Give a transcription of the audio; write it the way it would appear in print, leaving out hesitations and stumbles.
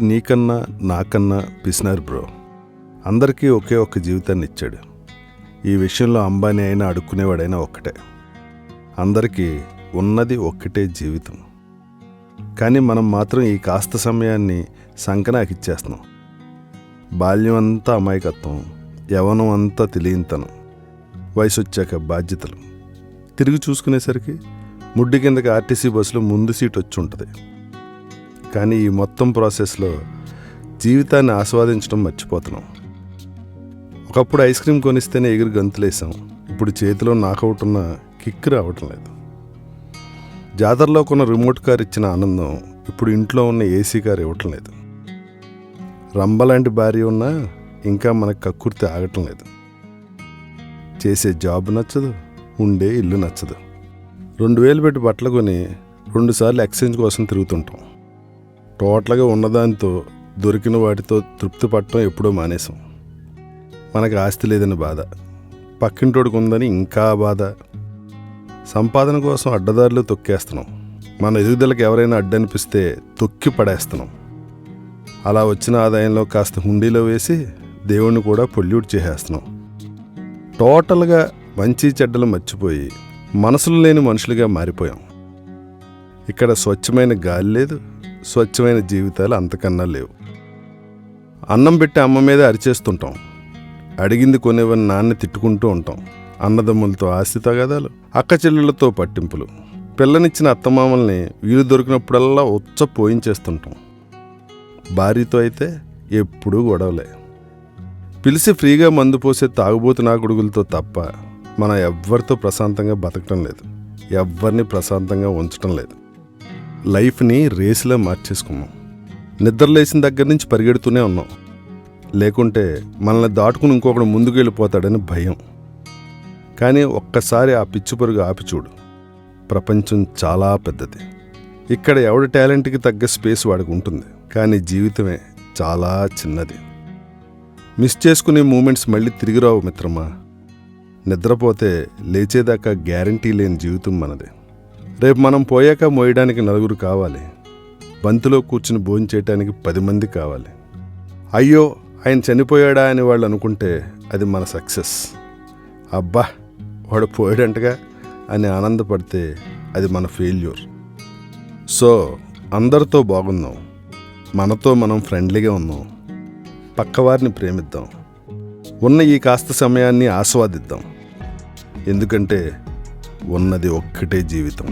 నీకన్నా నాకన్నా పిసినారు బ్రో. అందరికీ ఒకే ఒక్క జీవితాన్ని ఇచ్చాడు. ఈ విషయంలో అంబానీ అయినా అడుక్కునేవాడైనా ఒక్కటే. అందరికీ ఉన్నది ఒక్కటే జీవితం. కానీ మనం మాత్రం ఈ కాస్త సమయాన్ని సంకనాకి ఇచ్చేస్తున్నాం. బాల్యం అంతా అమాయకత్వం, యవ్వనం అంతా తెలియనితనం, వయసు వచ్చాక బాధ్యతలు. తిరిగి చూసుకునేసరికి ముడ్డి కిందకి ఆర్టీసీ బస్సులో ముందు సీట్ వచ్చి ఉంటుంది. కానీ ఈ మొత్తం ప్రాసెస్లో జీవితాన్ని ఆస్వాదించడం మర్చిపోతున్నాం. ఒకప్పుడు ఐస్ క్రీమ్ కొనిస్తేనే ఎగిరి గంతులేసాం. ఇప్పుడు చేతిలో నాకౌట్ ఉన్న కిక్ రావటం లేదు. జాతరలో కొన్న రిమోట్ కార్ ఇచ్చిన ఆనందం ఇప్పుడు ఇంట్లో ఉన్న ఏసీ కార్ ఇవ్వటం లేదు. రంబలాంటి భార్య ఉన్నా ఇంకా మనకు కక్కుర్తి ఆగటం లేదు. చేసే జాబ్ నచ్చదు, ఉండే ఇల్లు నచ్చదు. 2000 పెట్టి బట్టలు కొని 2 సార్లు ఎక్స్చేంజ్ కోసం తిరుగుతుంటాం. టోటల్గా ఉన్నదానితో దొరికిన వాటితో తృప్తి పడటం ఎప్పుడో మానేసాం. మనకు ఆస్తి లేదని బాధ, పక్కింటోడికి ఉందని ఇంకా బాధ. సంపాదన కోసం అడ్డదారులు తొక్కేస్తున్నాం. మన ఎదుగుదలకు ఎవరైనా అడ్డనిపిస్తే తొక్కి పడేస్తున్నాం. అలా వచ్చిన ఆదాయంలో కాస్త హుండీలో వేసి దేవుణ్ణి కూడా పొల్యూట్ చేసేస్తున్నాం. టోటల్గా మంచి చెడ్డలు మర్చిపోయి మనసులు లేని మనుషులుగా మారిపోయాం. ఇక్కడ స్వచ్ఛమైన గాలి లేదు, స్వచ్ఛమైన జీవితాలు అంతకన్నా లేవు. అన్నం పెట్టి అమ్మ మీద అరిచేస్తుంటాం. అడిగింది కొనేవని నాన్న తిట్టుకుంటూ ఉంటాం. అన్నదమ్ములతో ఆస్తి తగాదాలు, అక్క చెల్లెళ్లతో పట్టింపులు, పిల్లనిచ్చిన అత్తమామల్ని వీలు దొరికినప్పుడల్లా ఉచ్చ పోయించేస్తుంటాం. భార్యతో అయితే ఎప్పుడూ గొడవలే. పిలిచి ఫ్రీగా మందు పోసే తాగుబోతు నాకుడుగులతో తప్ప మనం ఎవ్వరితో ప్రశాంతంగా బతకటం లేదు, ఎవ్వరిని ప్రశాంతంగా ఉంచటం లేదు. లైఫ్ని రేసులా మార్చేసుకున్నాం. నిద్రలేసిన దగ్గర నుంచి పరిగెడుతూనే ఉన్నాం. లేకుంటే మనల్ని దాటుకుని ఇంకొకడు ముందుకు వెళ్ళిపోతాడని భయం. కానీ ఒక్కసారి ఆ పిచ్చి పరుగు ఆపి చూడు. ప్రపంచం చాలా పెద్దది. ఇక్కడ ఎవడి టాలెంట్కి తగ్గ స్పేస్ వాడికి ఉంటుంది. కానీ జీవితమే చాలా చిన్నది. మిస్ చేసుకునే మూమెంట్స్ మళ్ళీ తిరిగి రావు మిత్రమా. నిద్రపోతే లేచేదాకా గ్యారంటీ లేని జీవితం మనది. రేపు మనం పోయాక మోయడానికి 4 కావాలి. బంతిలో కూర్చుని భోంచేయటానికి 10 మంది కావాలి. అయ్యో ఆయన చనిపోయాడా అని వాళ్ళు అనుకుంటే అది మన సక్సెస్. అబ్బా వాడు పోయాడంటగా అని ఆనందపడితే అది మన ఫెయిల్యూర్. సో అందరితో బాగుందాం, మనతో మనం ఫ్రెండ్లీగా ఉందాం, పక్కవారిని ప్రేమిద్దాం, ఉన్న ఈ కాస్త సమయాన్ని ఆస్వాదిద్దాం. ఎందుకంటే ఉన్నది ఒక్కటే జీవితం.